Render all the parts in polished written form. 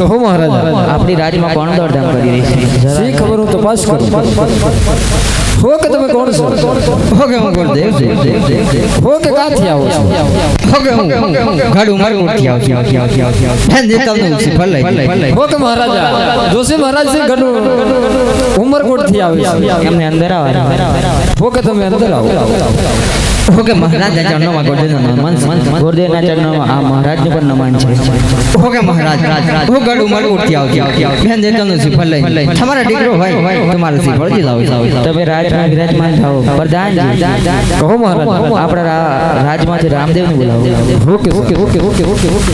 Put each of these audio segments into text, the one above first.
કહો મહારાજ આપણી રાજમાં કોણ દોડધામ કરી રહી છે સી ખબર હું તપાસ કરું હો કે તમે કોણ છો હો કે હું ગુરુદેવ છે હો કે ક્યાંથી આવો છો હો કે હું ગાડું મારું ઉઠી આવ હેન જે તમને ઉસી ભલે હો કે મહારાજા જોશી મહારાજ છે ગઢ ઉમરકોટ થી આવે છે એમને અંદર આવવા હો કે તમે અંદર આવો ઓકે મહારાજ ના ચરણોમાં ગોરદેવના ચરણોમાં આ મહારાજનું પણ નમન છે ઓકે મહારાજ હું ગળું મારું ઉઠી આવતી બેન જે તમને શ્રીફળ લઈ તમારા દીકરો ભાઈ તમારે શ્રીફળ જ લાવો તમે રાજમાં વિરાજમાન થાઓ પ્રધાનજી કહો મહારાજ આપણા રાજમાંથી રામદેવને બોલાવો okay okay okay okay okay okay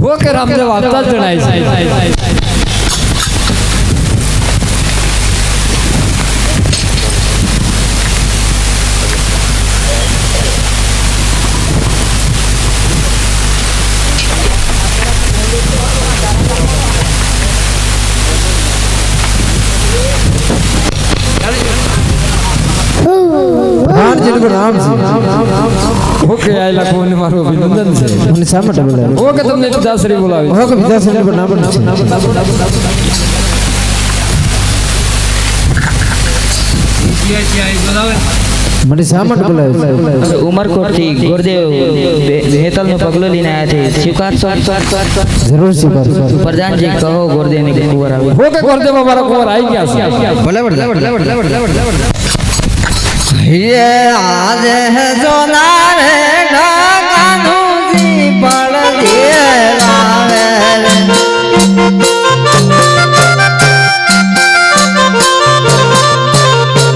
okay Ramdev આવતા જ જણાય છે जिनको नाम से ओके आयला कोने मारो अभिनंदन છે મને શા માટે બોલાવ્યો ઓકે તમને પિતાશ્રી બોલાવ્યો ઓકે પિતાશ્રી પર નામ છે મને શા માટે બોલાવ્યો ઉમરકોટ થી ગોરદેવ હેતલ નો પગલો લઈને આયા છે સ્વીકારશો જરૂર સ્વીકારશો પ્રધાનજી કહો ગોરદેવ ને કુંવર આવે ઓકે ગોરદેવ મારા કુંવર આવી ગયા છે ભલે ये आज है सोनार ढाकानु जी पड़ दिए लावे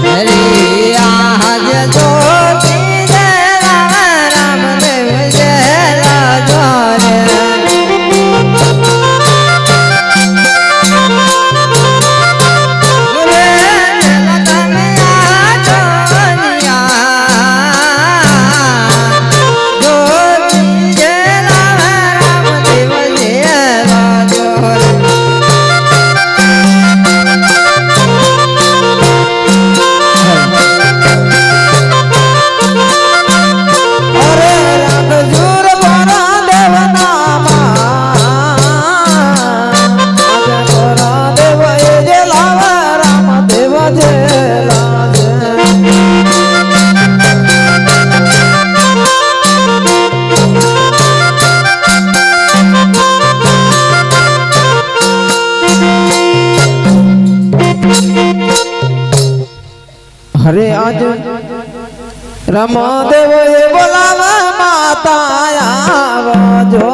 मेरी आज जो पीजे रामदेव जला जोरे अरे आज रामदेव ये बोलावा माता आवा जो